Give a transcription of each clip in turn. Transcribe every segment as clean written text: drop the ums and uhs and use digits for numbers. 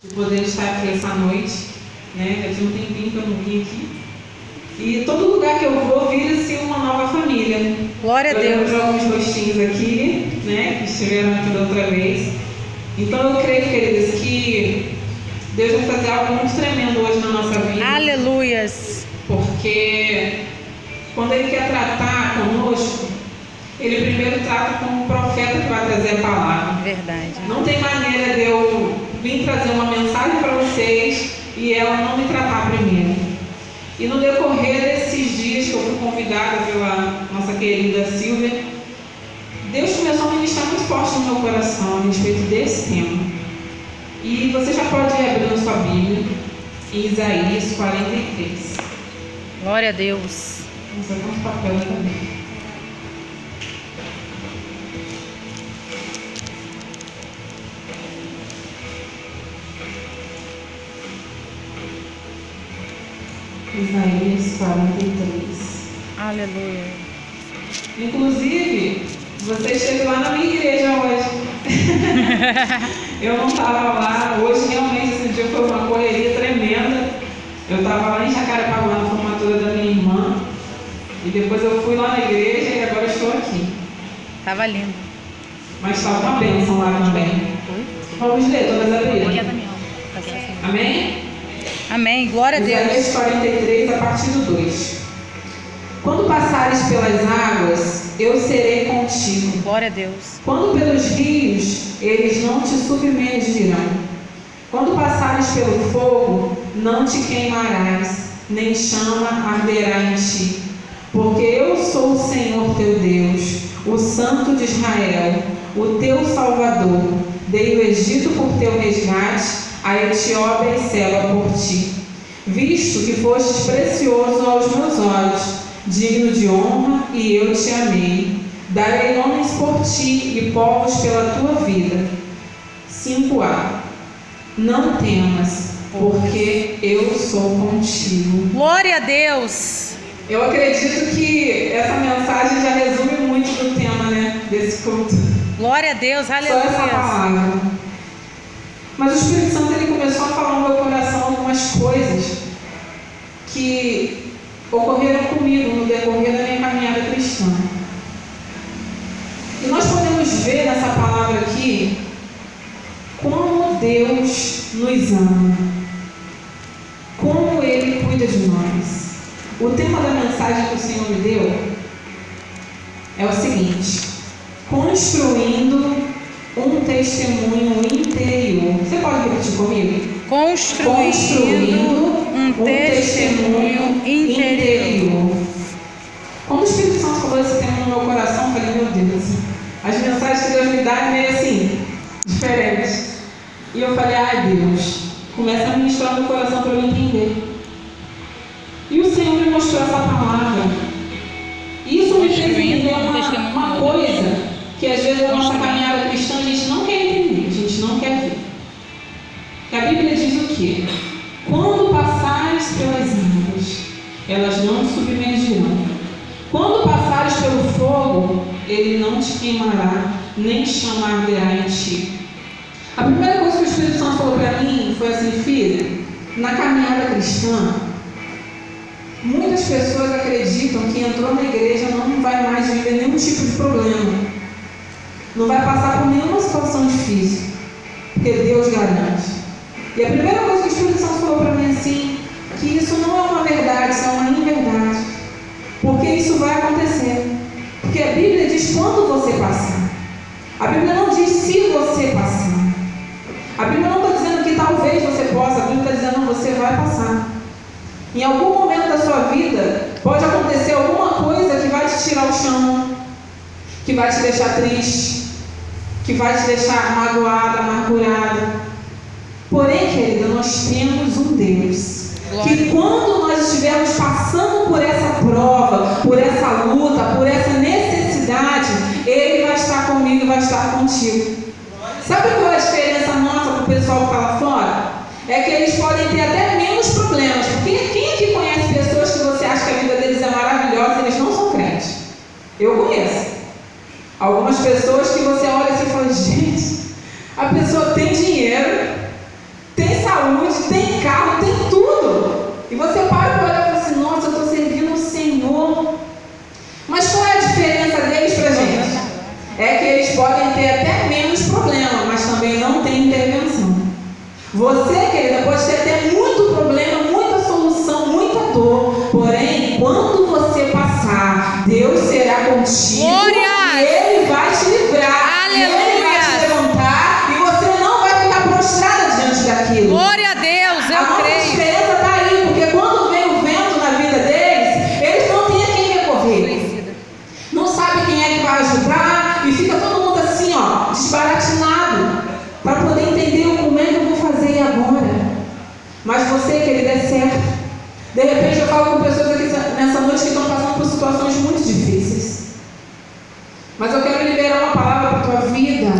de poder estar aqui essa noite, né? Já tinha um tempinho que eu não vim aqui. E todo lugar que eu vou vira-se uma nova família. Glória a Deus. Eu alguns rostinhos aqui, né? Que estiveram aqui da outra vez. Então eu creio, queridos, que Deus vai fazer algo muito tremendo hoje na nossa vida. Aleluias. Porque quando Ele quer tratar conosco, Ele primeiro trata como um profeta que vai trazer a palavra. Verdade. Não tem maneira de eu vir trazer uma mensagem para vocês e ela não me tratar primeiro. E no decorrer desses dias que eu fui convidada pela nossa querida Silvia, Deus começou a ministrar muito forte no meu coração a respeito desse tema. E você já pode abrir na sua Bíblia, em Isaías 43. Glória a Deus. Vamos ver quanto papel também. Isaías 43. Aleluia. Inclusive, você esteve lá na minha igreja hoje. Eu não estava lá. Hoje, realmente, esse dia foi uma correria tremenda. Eu estava lá em Jacarepaguá, na formatura da minha irmã. E depois eu fui lá na igreja e agora estou aqui. Estava lindo. Mas estava uma bênção lá também. Vamos ler todas as Bíblias. Amém? Amém. Glória a Deus. Isaías 43, a partir do 2. Quando passares pelas águas, eu serei contigo. Glória a Deus. Quando pelos rios, eles não te submergirão. Quando passares pelo fogo, não te queimarás, nem chama arderá em ti. Porque eu sou o Senhor teu Deus, o Santo de Israel, o teu Salvador. Dei o Egito por teu resgate, a Etiópia e Seba por ti. Visto que fostes precioso aos meus olhos, digno de honra, e eu te amei. Darei homens por ti e povos pela tua vida. 5a. Não temas, porque eu sou contigo. Glória a Deus. Eu acredito que essa mensagem já resume muito do tema, né, desse culto. Glória a Deus. Só essa Aleluia. palavra. Mas o Espírito Santo ele começou a falar no meu coração algumas coisas que ocorreram comigo no decorrer da minha caminhada cristã. E nós podemos ver nessa palavra aqui como Deus nos ama, como Ele cuida de nós. O tema da mensagem que o Senhor me deu é o seguinte: construindo um testemunho interior. Você pode repetir comigo? Construindo um testemunho interior. Quando o Espírito Santo falou esse tema no meu coração, eu falei, meu Deus, as mensagens que Deus me dá é meio assim, diferentes. E eu falei, ai Deus, começa a ministrar no meu coração para eu entender. E o Senhor me mostrou essa palavra. E isso me fez entender uma coisa que às vezes na nossa caminhada cristã a gente não quer entender, a gente não quer ver. Que a Bíblia diz o quê? Quando passares pelas águas, elas não te submergirão. Quando passares pelo fogo, ele não te queimará, nem chama arderá em ti. A primeira coisa que o Espírito Santo falou para mim foi assim, filha, na caminhada cristã, muitas pessoas acreditam que entrou na igreja não vai mais viver nenhum tipo de problema. Não vai passar por nenhuma situação difícil, porque Deus garante. E a primeira coisa que o Espírito Santo falou para mim assim, que isso não é uma verdade, isso é uma inverdade. Porque isso vai acontecer. Porque a Bíblia diz quando você passar. A Bíblia não diz se você passar. A Bíblia não está dizendo que talvez você possa, a Bíblia está dizendo que você vai passar. Em algum momento da sua vida, pode acontecer alguma coisa que vai te tirar o chão, que vai te deixar triste, que vai te deixar magoada, amargurada. Porém, querida, nós temos um Deus que quando nós estivermos passando por essa prova, por essa luta, por essa necessidade, Ele vai estar comigo e vai estar contigo. Sabe qual é a diferença nossa para o pessoal que está lá fora? É que eles podem ter até menos problemas. Porque quem aqui conhece pessoas que você acha que a vida deles é maravilhosa e eles não são crentes? Eu conheço. Algumas pessoas que você olha assim e fala, gente, a pessoa tem dinheiro, tem Você, querida, pode ter até muito problema, muita solução, muita dor. Porém, quando você passar, Deus será contigo. Glória! E Ele vai te livrar. Aleluia! E Ele vai te levantar. E você não vai ficar prostrada diante daquilo. Glória a Deus, A eu nossa creio. diferença está aí, porque quando vem o vento na vida deles, eles não têm a quem recorrer. Não sabe quem é que vai ajudar. E fica todo mundo assim, ó, desbaratinado, para poder entender como é que eu vou fazer agora. Mas você, querida, é certo. De repente eu falo com pessoas aqui nessa noite que estão passando por situações muito difíceis. Mas eu quero liberar uma palavra para a tua vida.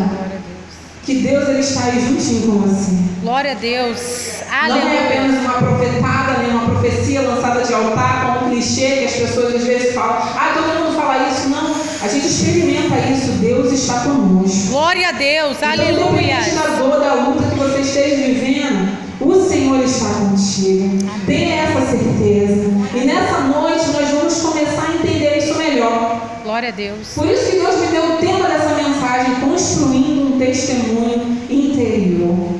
Que Deus, Ele está aí juntinho com você. Glória a Deus. Não é Aleluia. apenas uma profetada, nem uma profecia lançada de altar, como um clichê que as pessoas às vezes falam. Ah, todo mundo fala isso. Não, a gente experimenta isso. Deus está conosco. Glória a Deus. Então, Aleluia. independente da dor, da luta que você esteja vivendo, o Senhor está contigo. Tenha essa certeza. E nessa noite nós vamos começar a entender isso melhor. Glória a Deus. Por isso que Deus me deu o tema dessa mensagem, construindo um testemunho interior.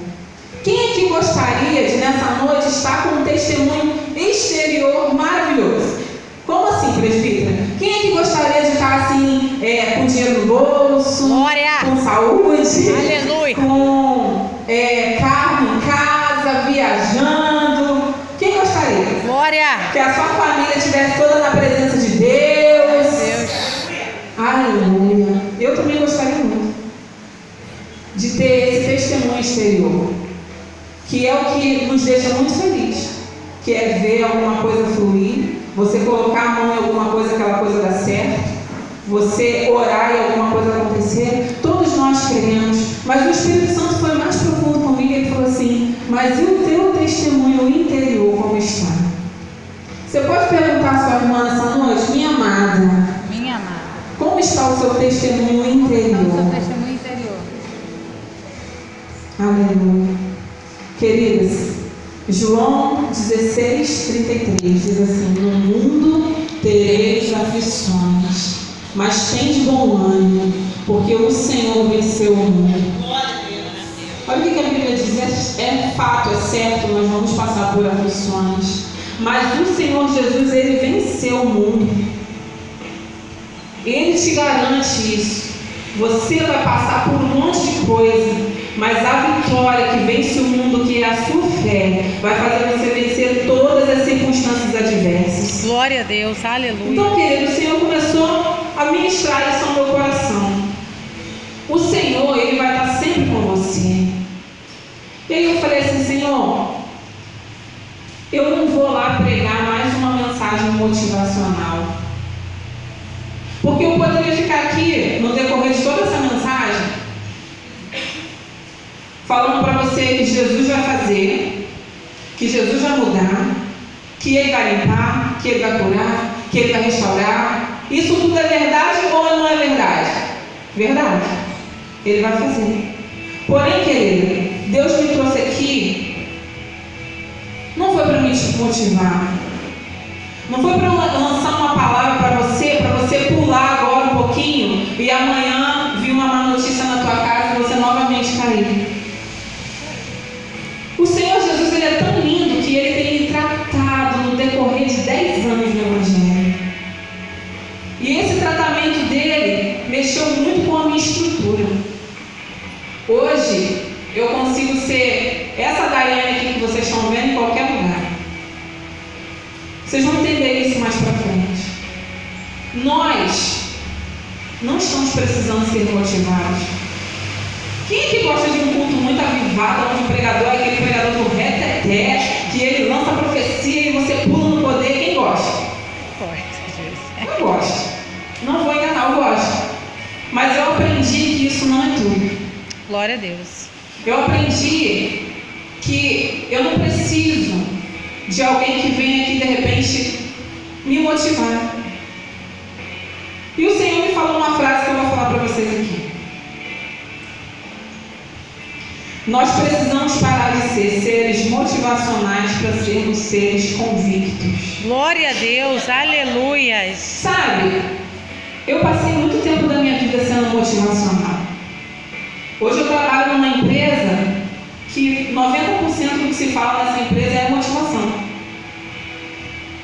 Quem aqui gostaria de nessa noite estar com um testemunho exterior maravilhoso? Como assim, presbítera? Quem aqui gostaria de estar assim, com dinheiro no bolso, Glória. com saúde, Aleluia. com carro em casa, viajando? Quem gostaria? Glória. Que a sua família estivesse toda na presença de Deus. Aleluia. Eu também gostaria muito de ter esse testemunho exterior, que é o que nos deixa muito feliz, que é ver alguma coisa fluir, você colocar a mão em alguma coisa, aquela coisa dar certo, você orar e alguma coisa acontecer. Todos nós queremos, mas o Espírito Santo foi mais profundo comigo e ele falou assim: mas e o teu testemunho interior como está? Você pode perguntar à sua irmã nessa noite: minha amada, como está o seu testemunho interior? Aleluia. Queridas, João 16:33 diz assim: no mundo tereis aflições, mas tende bom ânimo, porque o Senhor venceu o mundo. Olha o que a Bíblia diz, é fato, é certo, nós vamos passar por aflições, mas o Senhor Jesus, Ele venceu o mundo. Ele te garante isso. Você vai passar por um monte de coisa, mas a vitória que vence o mundo, que é a sua fé, vai fazer você vencer todas as circunstâncias adversas. Glória a Deus. Aleluia. Então, querido, o Senhor começou a ministrar isso ao meu coração. O Senhor, Ele vai estar sempre com você. E aí eu falei assim: Senhor, eu não vou lá pregar mais uma mensagem motivacional, porque eu poderia ficar aqui no decorrer de toda essa mensagem falando para você que Jesus vai fazer, que Jesus vai mudar, que Ele vai limpar, que Ele vai curar, que Ele vai restaurar. Isso tudo é verdade ou não é verdade? Verdade. Ele vai fazer. Porém, querida, Deus me trouxe aqui, não foi para me motivar, não foi para lançar uma palavra para você pular agora um pouquinho e amanhã vir uma má notícia na tua casa e você novamente cair. O Senhor Jesus, Ele é tão lindo que Ele tem me tratado no decorrer de 10 anos no Evangelho. E esse tratamento dele mexeu muito com a minha estrutura. Hoje eu consigo ser essa Daiane aqui que vocês estão vendo em qualquer lugar. Vocês vão entender isso mais para frente. Nós não estamos precisando ser motivados. Quem é que gosta de um culto muito avivado, onde o pregador é aquele pregador do reteté, que ele lança a profecia e você pula no poder? Quem gosta? Eu gosto. Não vou enganar, eu gosto. Mas eu aprendi que isso não é tudo. Glória a Deus. Eu aprendi que eu não preciso de alguém que venha aqui de repente me motivar. E o Senhor me falou uma frase que eu vou falar para vocês aqui. Nós precisamos parar de ser seres motivacionais para sermos seres convictos. Glória a Deus, aleluias. Sabe, eu passei muito tempo da minha vida sendo motivacional. Hoje eu trabalho numa empresa que 90% do que se fala nessa empresa é a motivação.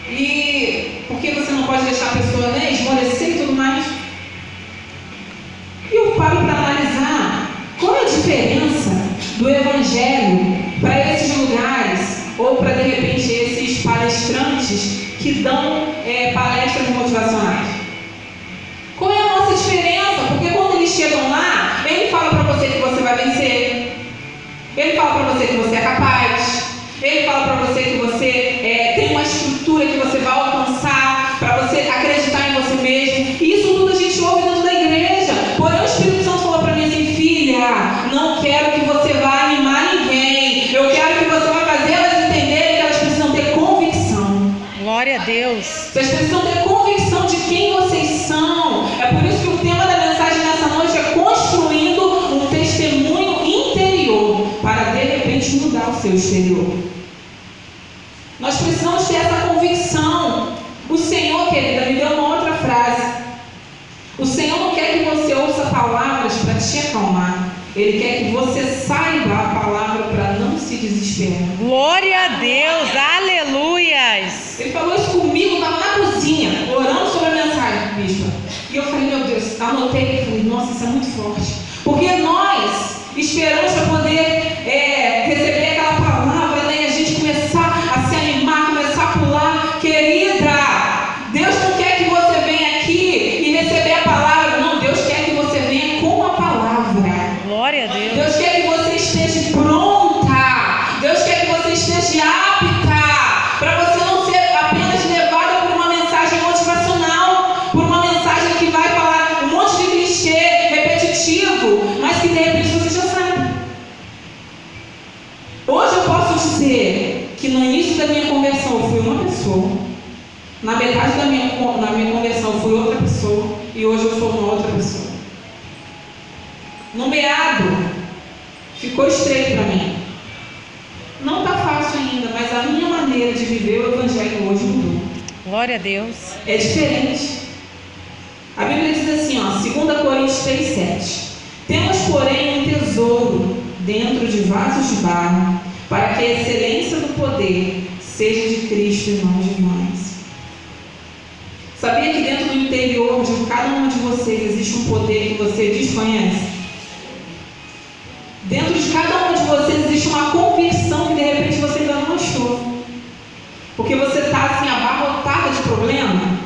E por que você não pode deixar a pessoa, né, esmorecer e tudo mais? E eu paro para analisar qual é a diferença do Evangelho para esses lugares, ou para, de repente, esses palestrantes que dão palestras motivacionais. Qual é a nossa diferença? Porque quando eles chegam lá, ele fala para você que você vai vencer, ele fala para você que você é capaz, ele fala para você que você tem uma estrutura que você vai alcançar, para você acreditar em você mesmo. E isso tudo a gente ouve dentro da igreja. Porém, o Espírito Santo falou para mim assim: filha, não quero que você vá animar ninguém, eu quero que você vai fazer elas entenderem que elas precisam ter convicção. Glória a Deus. Vocês precisam ter convicção de quem vocês são. É por isso que o tema da mensagem nessa noite é construindo um testemunho interior para, de repente, mudar o seu exterior. Nós precisamos ter essa convicção. O Senhor, querida, me deu uma outra frase. O Senhor não quer que você ouça palavras para te acalmar. Ele quer que você saiba a palavra para não se desesperar. Glória a Deus. Aleluias. Ele falou isso comigo, estava na cozinha, orando sobre a mensagem, bispa. E eu falei: meu Deus, anotei e falei: nossa, isso é muito forte. Porque nós esperamos para poder receber aquela palavra, né, e a gente começar a se animar, começar a pular. Querida, Deus não quer que você venha aqui e receber a palavra. Não, Deus quer que você venha com a palavra. Glória a Deus. Deus quer que você esteja pronta. Deus quer que você esteja apta, para você não ser apenas levada por uma mensagem motivacional, por uma mensagem que vai falar um monte de clichê repetitivo, mas que de repente você já sabe. Hoje eu posso dizer que no início da minha conversão eu fui uma pessoa, na metade da minha conversão eu fui outra pessoa, e hoje eu sou uma outra pessoa. No meado ficou estreito para mim. Não está fácil ainda, mas a minha maneira de viver o Evangelho hoje mudou. Glória a Deus. É diferente. A Bíblia diz assim, 2 Coríntios 3:7. Temos, porém, um tesouro dentro de vasos de barro, para que a excelência do poder seja de Cristo e não de nós. Sabia que dentro do interior de cada um de vocês existe um poder que você desconhece? Dentro de cada um de vocês existe uma convicção que de repente você ainda não achou. Porque você está assim abarrotada de problema,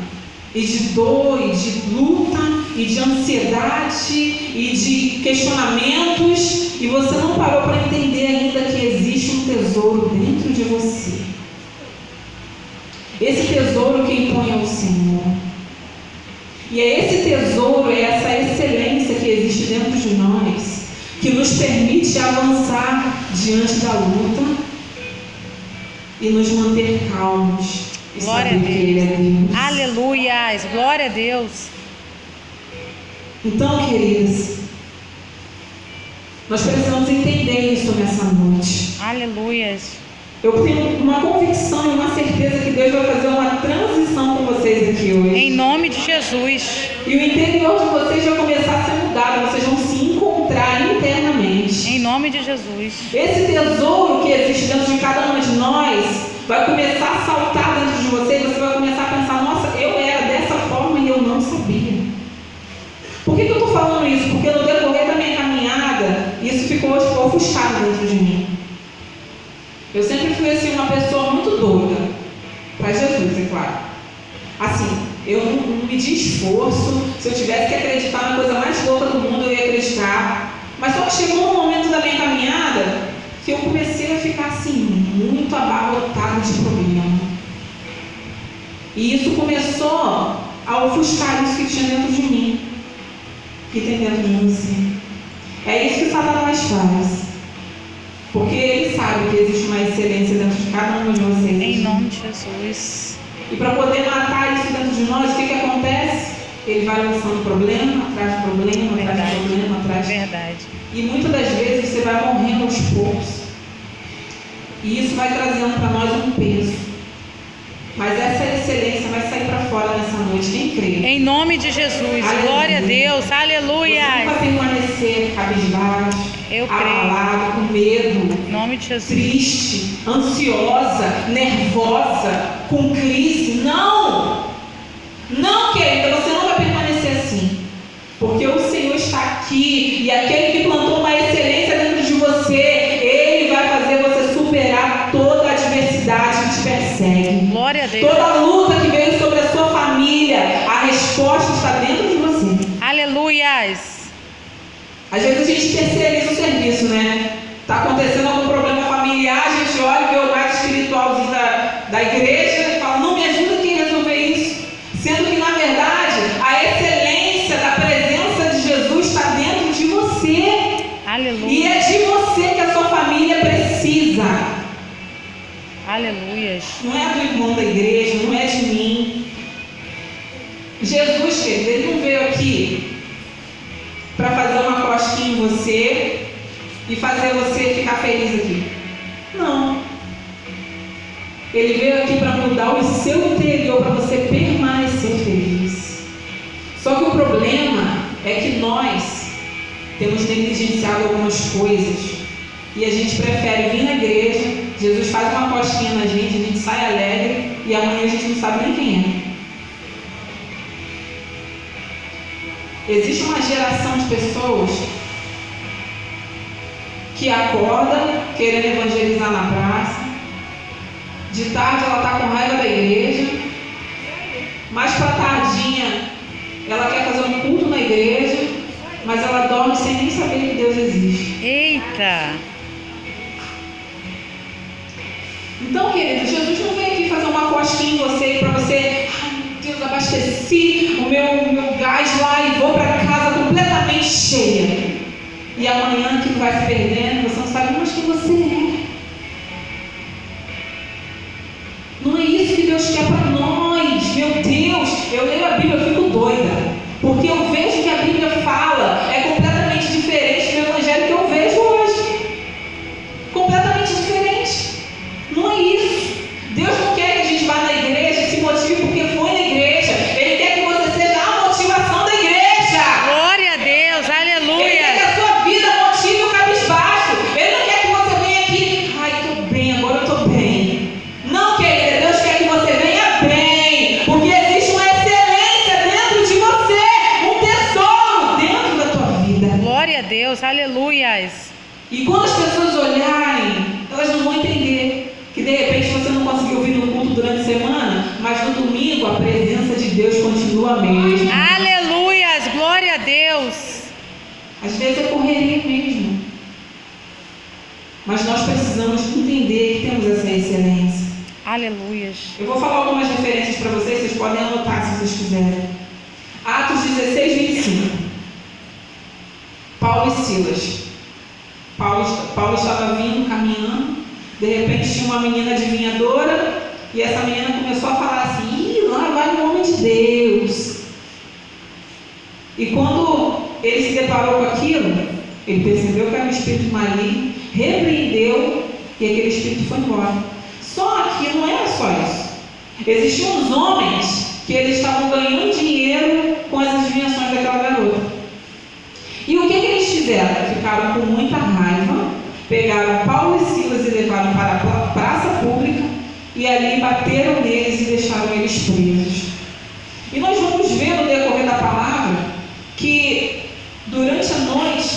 e de dor, e de luta, e de ansiedade, e de questionamentos, e você não parou para entender ainda que existe um tesouro dentro de você. Esse tesouro quem põe é o Senhor. E é esse tesouro, é essa excelência que existe dentro de nós, que nos permite avançar diante da luta e nos manter calmos e Glória saber a que Ele é Deus. Aleluias. Glória a Deus. Então, queridas, nós precisamos entender isso nessa noite. Aleluias. Eu tenho uma convicção e uma certeza que Deus vai fazer uma transição com vocês aqui hoje. Em nome de Jesus. E o interior de vocês vai começar a ser mudado, vocês vão se encontrar internamente. Em nome de Jesus. Esse tesouro que existe dentro de cada uma de nós vai começar a saltar dentro de você, e você vai começar a pensar: nossa, eu era dessa forma e eu não sabia. Por que eu estou falando isso? Porque no decorrer da minha caminhada, isso ficou ofuscado dentro de mim. Eu sempre fui assim, uma pessoa muito doida, para Jesus, é claro. Assim, eu não medi esforço. Se eu tivesse que acreditar na coisa mais louca do mundo, eu ia acreditar. Mas só que chegou um momento da minha caminhada que eu comecei a ficar assim, muito abarrotado de problema. E isso começou a ofuscar isso que tinha dentro de mim, que tem dentro de você. É isso que Satanás faz. Porque ele sabe que existe uma excelência dentro de cada um de vocês. Em nome de Jesus. E para poder matar isso dentro de nós, o que acontece? Ele vai lançando problema atrás de problema, atrás de problema, atrás de... Verdade. E muitas das vezes você vai morrendo aos poucos. E isso vai trazendo para nós um peso. Mas essa excelência vai sair para fora nessa noite. Quem crê? Em nome de Jesus. Aleluia. Glória a Deus. Você Aleluia. não vai permanecer cabisbaixo. Eu creio. abalada, com medo, Em nome de Jesus. triste, ansiosa, nervosa, com crise. Não! Não, querida, você não vai permanecer assim. Porque o Senhor está aqui e aquele que plantou uma excelência dentro de você, Ele vai fazer você superar toda a adversidade que te persegue. Glória a Deus. Toda a luta que veio sobre a sua família, a resposta está dentro de você. Aleluias. Às vezes a gente terceiriza o serviço, né? Está acontecendo algum problema familiar, a gente olha e vê o mais espiritualzinho da igreja e fala, não me ajuda aqui a resolver isso. Sendo que, na verdade, a excelência da presença de Jesus está dentro de você. Aleluia. E é de você que a sua família precisa. Aleluias. Não é do irmão da igreja, não é de mim. Jesus, querido, Ele não veio aqui para fazer uma cosquinha em você e fazer você ficar feliz aqui. Não. Ele veio aqui para mudar o seu interior, para você permanecer feliz. Só que o problema é que nós temos negligenciado algumas coisas e a gente prefere vir na igreja, Jesus faz uma cosquinha na gente, a gente sai alegre e amanhã a gente não sabe nem quem é. Existe uma geração de pessoas que acorda querendo evangelizar na praça, de tarde ela está com raiva da igreja, mais para tardinha ela quer fazer um culto na igreja, mas ela dorme sem nem saber que Deus existe. Eita. Então, querido, Jesus não veio aqui fazer uma cosquinha em você para você, ai meu Deus, abasteci o meu gás lá e vou para casa completamente cheia. E amanhã aquilo vai se perdendo, você não sabe mais quem você é. Não é isso que Deus quer para nós. Meu Deus, eu leio a Bíblia e fico doida, porque eu vejo que a Bíblia fala é completamente diferente do evangelho que eu vejo hoje. Completamente diferente. Não é isso. Deus não quer que a gente vá na igreja e se motive porque foi na igreja. Ele quer que você seja a motivação da igreja. Glória a Deus. Aleluia. Ele quer que a sua vida motive o cabisbaixo. Ele não quer que você venha aqui, ai, estou bem, agora eu estou bem. Não, querida, Deus quer que você venha bem, porque existe uma excelência dentro de você, um tesouro dentro da tua vida. Glória a Deus. Aleluias. E quando as pessoas olharem, elas não vão entender que de repente você não conseguiu vir no culto durante a semana, mas no domingo a presença de Deus continua a mesma. Aleluias. Glória a Deus. Às vezes é correria mesmo. Mas nós precisamos entender que temos essa excelência. Aleluias. Eu vou falar algumas referências para vocês, vocês podem anotar se vocês quiserem. Atos 16, 25. Paulo e Silas. Paulo estava vindo, caminhando. De repente tinha uma menina adivinhadora. E essa menina começou a falar assim: ih, lá vai o homem de Deus. E quando ele se deparou com aquilo, ele percebeu que era um espírito maligno, repreendeu e aquele espírito foi embora. Só que não era só isso. Existiam uns homens que eles estavam ganhando dinheiro com as adivinhações daquela garota. E o que eles fizeram? Ficaram com muita raiva, pegaram Paulo e Silas e levaram para a praça pública e ali bateram neles e deixaram eles presos. E nós vamos ver no decorrer da palavra que durante a noite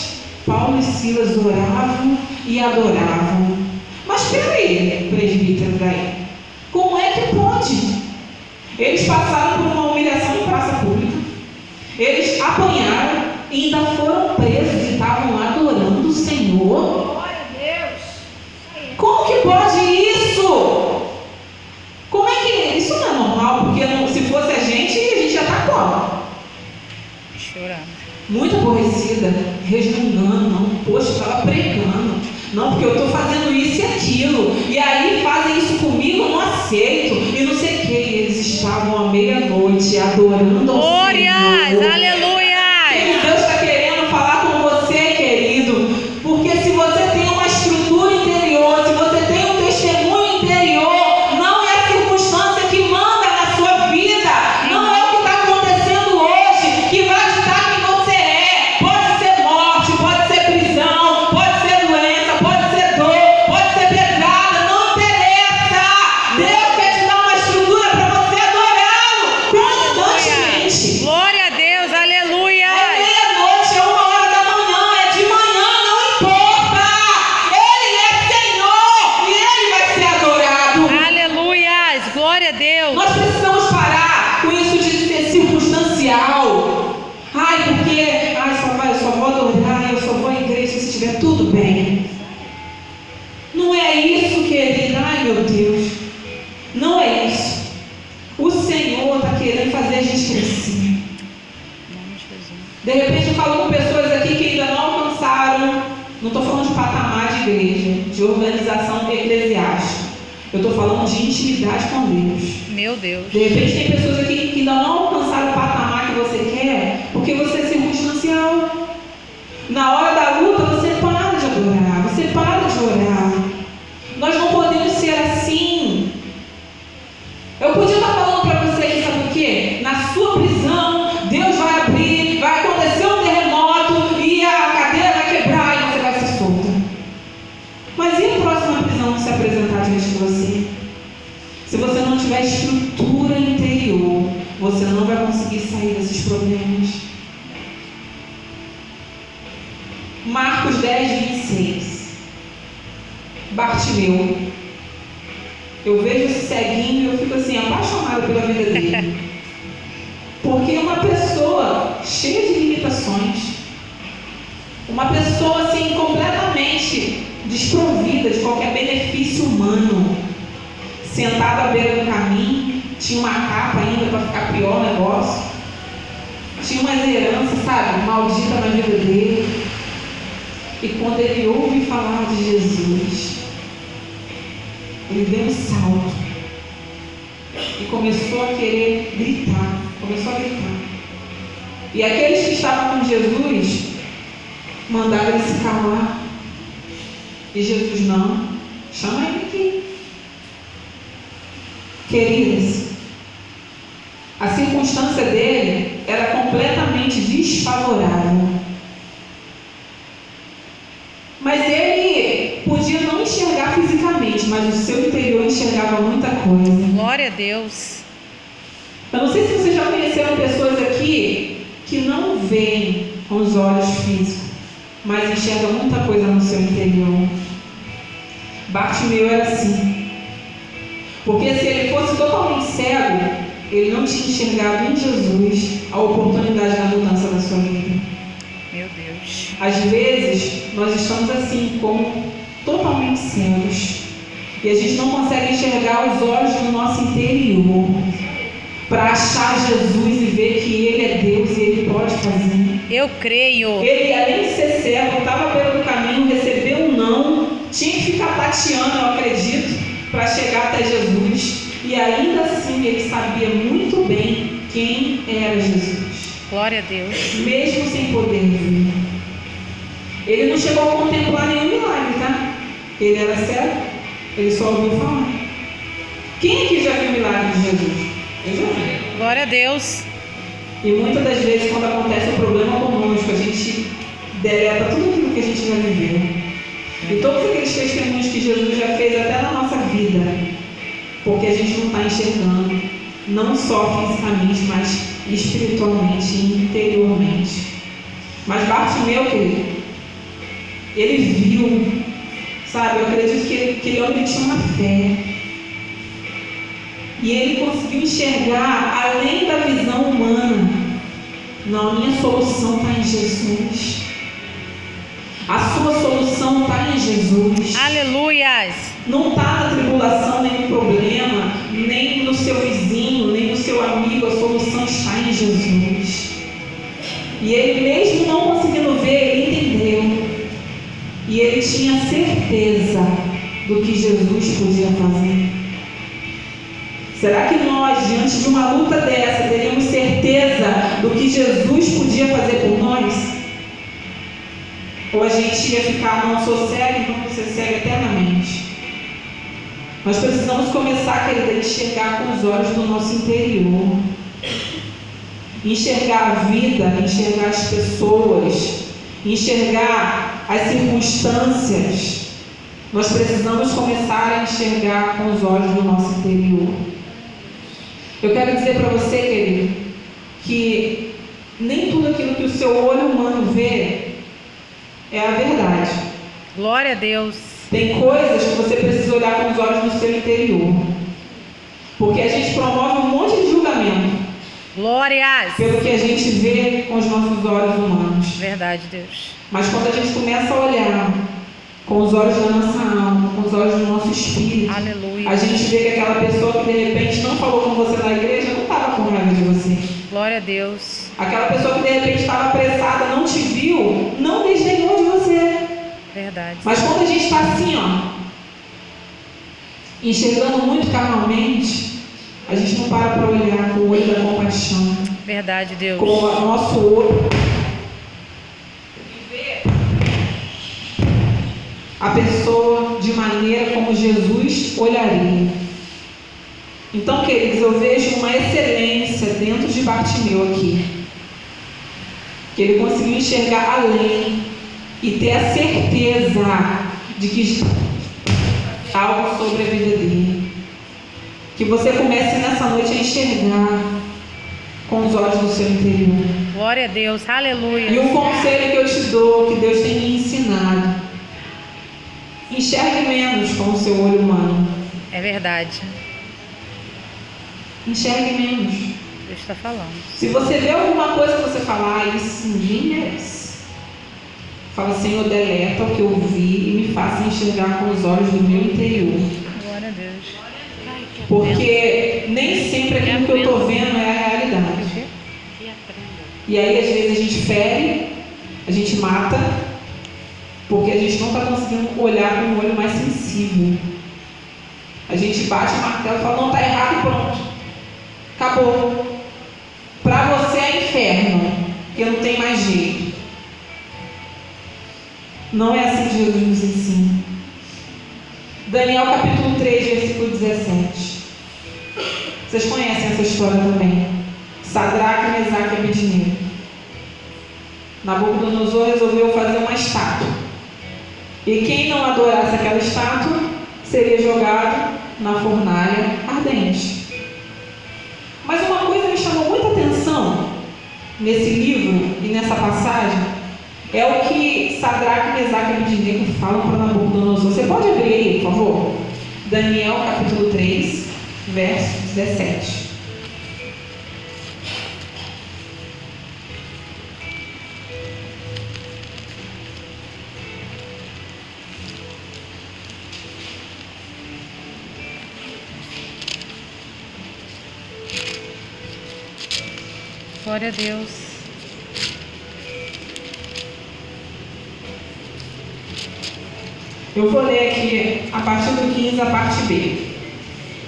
Paulo e Silas oravam e adoravam. Mas peraí, presbítero daí, como é que pode? Eles passaram por uma humilhação em praça pública, eles apanharam e ainda foram presos e estavam adorando o Senhor. Glória a Deus! Como que pode isso? Como é que isso não é normal? Porque se fosse a gente já está como? Chorando. Muito aborrecida, resmungando, não, poxa, eu estava pregando, não, porque eu estou fazendo isso e aquilo, e aí fazem isso comigo, eu não aceito, e não sei o que, eles estavam à meia-noite adorando ao Glórias, Senhor. aleluia. E Deus está querendo falar com você, querido, porque se você tem uma estrutura interior, se você tem um testemunho interior, não é a circunstância que manda na sua vida, não é o que está acontecendo hoje que vai ditar quem você é. Pode ser morte, pode ser prisão, pode Deus. Nós precisamos parar com isso de ser circunstancial. Ai, porque eu só vou adorar, eu só vou à igreja se estiver tudo bem. Não é isso, querida. Ai, meu Deus. Não é isso. O Senhor está querendo fazer a gente crescer. De repente eu falo com pessoas aqui que ainda não alcançaram, não estou falando de patamar de igreja, de organização eclesiástica. Eu estou falando de intimidade com Deus. Meu Deus. De repente tem pessoas aqui que ainda não alcançaram o patamar que você quer, porque você é circunstancial. Na hora da luta você para de adorar, você para de orar. Nós não podemos ser assim. Eu podia estar falando para você aqui, sabe o quê? Na sua prisão, Deus vai abrir, vai acontecer um terremoto e a cadeira vai quebrar e você vai ser solta. Mas e a próxima prisão que se apresentar diante de você? Se você não tiver estrutura interior, você não vai conseguir sair desses problemas. Marcos 10, 26. Bartimeu. Eu vejo esse ceguinho e eu fico assim, apaixonada pela vida dele. Porque uma pessoa cheia de limitações, uma pessoa assim completamente desprovida de qualquer benefício humano, sentado à beira do caminho, tinha uma capa ainda para ficar pior o negócio, tinha umas heranças, sabe, maldita na vida dele. E quando ele ouve falar de Jesus, ele deu um salto e começou a querer gritar, E aqueles que estavam com Jesus mandaram ele se calar. E Jesus, não, chama ele aqui. Queridas, a circunstância dele era completamente desfavorável. Mas ele podia não enxergar fisicamente, mas o seu interior enxergava muita coisa. Glória a Deus. Eu não sei se vocês já conheceram pessoas aqui que não veem com os olhos físicos, mas enxergam muita coisa no seu interior. Bartimeu era assim. Porque se ele fosse totalmente cego, ele não tinha enxergado em Jesus a oportunidade da mudança da sua vida. Meu Deus. Às vezes, nós estamos assim, como totalmente cegos. E a gente não consegue enxergar os olhos do nosso interior para achar Jesus e ver que Ele é Deus e Ele pode fazer. Eu creio. Ele, além de ser cego, estava pelo caminho, recebeu um não, tinha que ficar tateando, eu acredito, para chegar até Jesus. E ainda assim, ele sabia muito bem quem era Jesus. Glória a Deus. Mesmo sem poder ver. Ele não chegou a contemplar nenhum milagre, tá? Ele era cego, ele só ouviu falar. Quem aqui já viu o milagre de Jesus? Eu já vi. Glória a Deus. E muitas das vezes, quando acontece um problema conosco, a gente deleta tudo aquilo que a gente já viveu. E todos aqueles testemunhos que Jesus já fez até na nossa vida, porque a gente não está enxergando, não só fisicamente, mas espiritualmente e interiormente. Mas Bartimeu, querido, ele viu, sabe, eu acredito que aquele homem tinha uma fé. E ele conseguiu enxergar além da visão humana. Não, a minha solução está em Jesus. A sua solução está em Jesus. Aleluias. Não está na tribulação, nem no problema, nem no seu vizinho, nem no seu amigo. A solução está em Jesus. E ele, mesmo não conseguindo ver, ele entendeu. E ele tinha certeza do que Jesus podia fazer. Será que nós, diante de uma luta dessa, teríamos certeza do que Jesus podia fazer por nós? Ou a gente ia ficar, não sou cego, então você cego eternamente? Nós precisamos começar, querida, a enxergar com os olhos do nosso interior. Enxergar a vida, enxergar as pessoas, enxergar as circunstâncias. Nós precisamos começar a enxergar com os olhos do nosso interior. Eu quero dizer para você, querido, que nem tudo aquilo que o seu olho humano vê é a verdade. Glória a Deus. Tem coisas que você precisa olhar com os olhos do seu interior. Porque a gente promove um monte de julgamento Glórias. pelo que a gente vê com os nossos olhos humanos. Verdade, Deus. Mas quando a gente começa a olhar com os olhos da nossa alma, com os olhos do nosso espírito, Aleluia. a gente vê que aquela pessoa que de repente não falou com você na igreja não estava com raiva de você. Glória a Deus. Aquela pessoa que de repente estava apressada, não te viu, não desdenhou de você. Verdade. Mas quando a gente está assim, enxergando muito carnalmente, a gente não para olhar com o olho da compaixão, Verdade, Deus. com o nosso olho, e ver a pessoa de maneira como Jesus olharia. Então, queridos, eu vejo uma excelência dentro de Bartimeu aqui, que ele conseguiu enxergar além e ter a certeza de que algo sobre a vida dele. Que você comece nessa noite a enxergar com os olhos do seu interior. Glória a Deus. Aleluia. E um conselho que eu te dou, que Deus tem me ensinado: enxergue menos com o seu olho humano. É verdade. Enxergue menos. Deus está falando. Se você vê alguma coisa que você fala, isso ninguém merece, fala: Senhor, deleta o que eu vi e me faça enxergar com os olhos do meu interior. Glória a Deus. Porque nem sempre aquilo que eu estou vendo é a realidade. E aí às vezes a gente fere, a gente mata, porque a gente não está conseguindo olhar com um olho mais sensível. A gente bate o martelo e fala: não, está errado e pronto. Acabou. Para você é inferno, porque não tem mais jeito. Não é assim que Jesus nos ensina. Daniel capítulo 3, versículo 17. Vocês conhecem essa história também. Sadraque, Mesaque e Abednego. Nabucodonosor resolveu fazer uma estátua. E quem não adorasse aquela estátua seria jogado na fornalha ardente. Mas uma coisa me chamou muita atenção nesse livro e nessa passagem é o que Sadraque, Mesaque e Abednego falam para Nabucodonosor. Você pode abrir aí, por favor? Daniel capítulo 3, verso 17. Glória a Deus. Eu vou ler aqui a partir do 15, a parte B.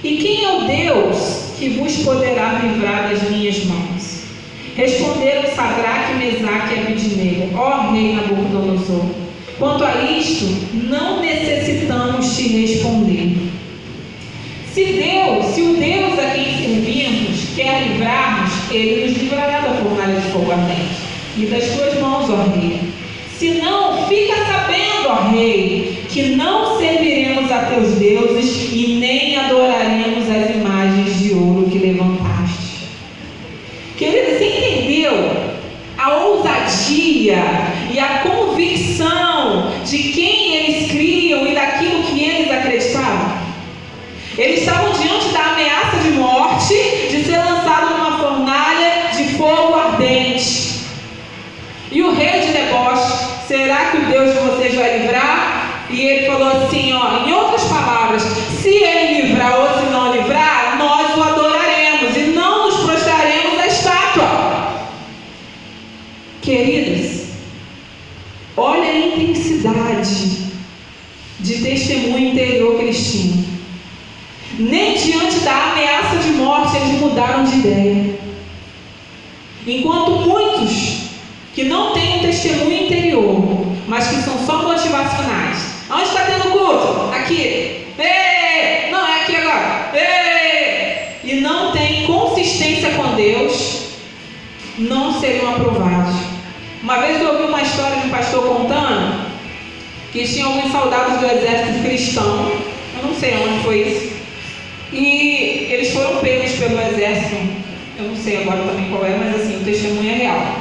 E quem é o Deus que vos poderá livrar das minhas mãos? Responderam Sadraque, Mesaque e Abednego: ó rei Nabucodonosor, quanto a isto, não necessitamos te responder. Se o Deus a quem servimos quer livrar-nos, ele nos livrará da fornalha de fogo ardente e das tuas mãos, ó rei. Se não, fica sabendo, ó rei, que não serviremos a teus deuses e nem adoraremos as imagens de ouro que levantaste. Querido, você entendeu a ousadia e a convicção de quem eles criam e daquilo que eles acreditavam? Eles estavam diante da ameaça de morte, de ser lançado numa fornalha de fogo ardente. E o rei de deboche: será que o Deus de vocês vai livrar? E ele falou assim, em outras palavras: se ele livrar ou se não livrar, nós o adoraremos e não nos prostraremos à estátua. Queridas, olha a intensidade de testemunho interior que eles tinham. Nem diante da ameaça de morte eles mudaram de ideia. Enquanto muitos que não têm um testemunho interior, mas que são só motivacionais. Onde está tendo culto? Aqui. Ei! Não, é aqui agora. Ei! E não tem consistência com Deus, não seriam aprovados. Uma vez eu ouvi uma história de um pastor contando que tinha alguns soldados do exército cristão, eu não sei onde foi isso, e eles foram pegos pelo exército, eu não sei agora também qual é, mas assim, o testemunho é real.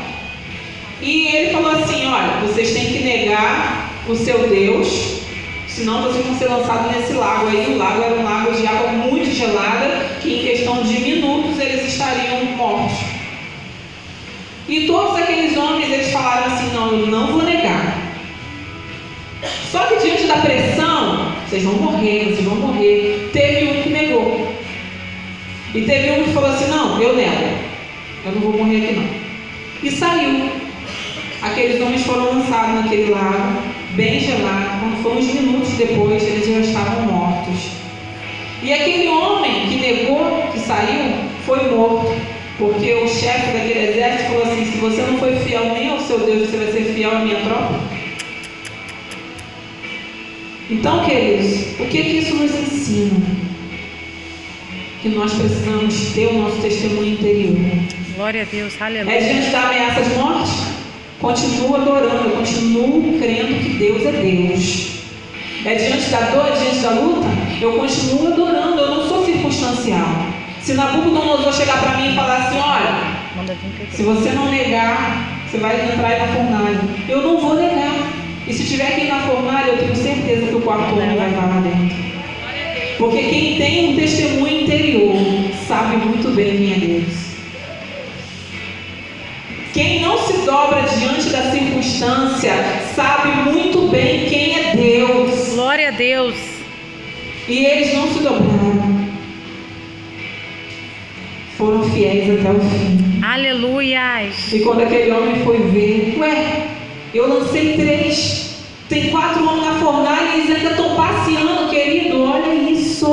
E ele falou assim: olha, vocês têm que negar o seu Deus, senão vocês vão ser lançados nesse lago aí. O lago era um lago de água muito gelada, que eu não vou negar. Só que diante da pressão, vocês vão morrer. Teve um que negou. E teve um que falou assim, não, eu nego. Eu não vou morrer aqui não. E saiu. Aqueles homens foram lançados naquele lago, bem gelado. Quando foram uns minutos depois, eles já estavam mortos. E aquele homem que negou, que saiu, foi morto. Porque o chefe daquele exército falou assim, se você não foi fiel nem ao seu Deus, você vai ser fiel à minha tropa? Então, queridos, o que isso nos ensina? Que nós precisamos ter o nosso testemunho interior. Glória a Deus, aleluia. É diante da ameaça de morte? Continuo adorando, eu continuo crendo que Deus é Deus. É diante da dor, diante da luta? Eu continuo adorando, eu não sou circunstancial. Se Nabucodonosor chegar para mim e falar assim, olha, se você não negar, você vai entrar aí na fornalha. Eu não vou negar. E se tiver que ir na fornalha, eu tenho certeza que o quarto homem vai estar lá dentro. Porque quem tem um testemunho interior sabe muito bem quem é Deus. Quem não se dobra diante da circunstância sabe muito bem quem é Deus. Glória a Deus. E eles não se dobraram. Foram fiéis até o fim. Aleluias. E quando aquele homem foi ver, eu lancei 3. Tem 4 homens na fornalha e eles ainda estão passeando, querido. Olha isso.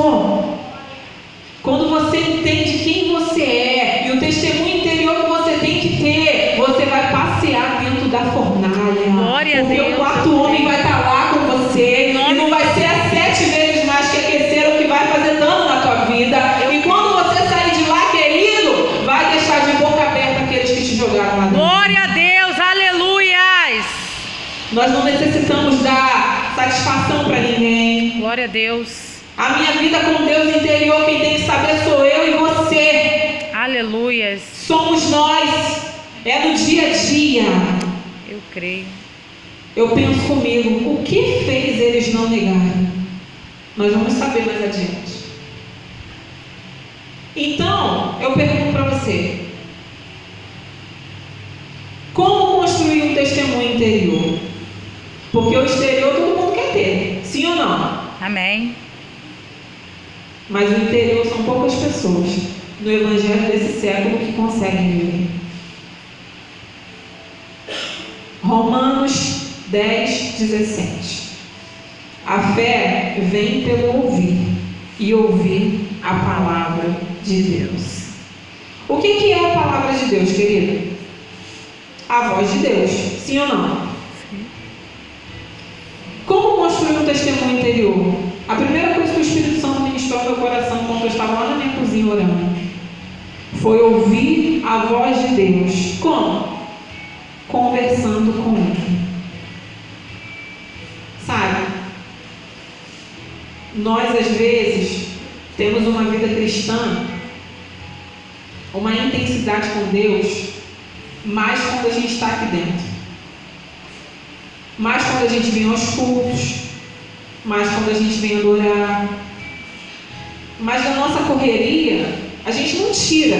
Quando você entende quem você é e o testemunho interior que você tem que ter, você vai passear dentro da fornalha. Glória a Deus. Porque o quarto homem vai estar lá com você. E não vai ser as 7 vezes mais que aqueceram que vai fazer dano na tua vida. E quando você sair de lá, querido, vai deixar de boca aberta aqueles que te jogaram lá dentro. Glória a Deus, aleluias. Nós não necessitamos dar satisfação para ninguém. Glória a Deus. A minha vida com Deus interior, quem tem que saber sou eu e você. Aleluias. Somos nós. É no dia a dia. Eu creio. Eu penso comigo, o que fez eles não negarem? Nós vamos saber mais adiante. Então, eu pergunto para você. Como construir um testemunho interior? Porque o exterior todo mundo quer ter. Sim ou não? Amém. Mas o interior são poucas pessoas no evangelho desse século que conseguem viver. Romanos 10, 17. A fé vem pelo ouvir e ouvir a palavra de Deus. O que é a palavra de Deus, querido? A voz de Deus. Sim ou não? Sim. Como construir um testemunho interior? A primeira coisa que o Espírito Santo ministrou no meu coração quando eu estava lá na minha cozinha orando foi ouvir a voz de Deus. Como? Conversando com Ele. Sabe? Nós às vezes temos uma vida cristã, uma intensidade com Deus, mais quando a gente está aqui dentro. Mais quando a gente vem aos cultos, mais quando a gente vem adorar. Mas da nossa correria, a gente não tira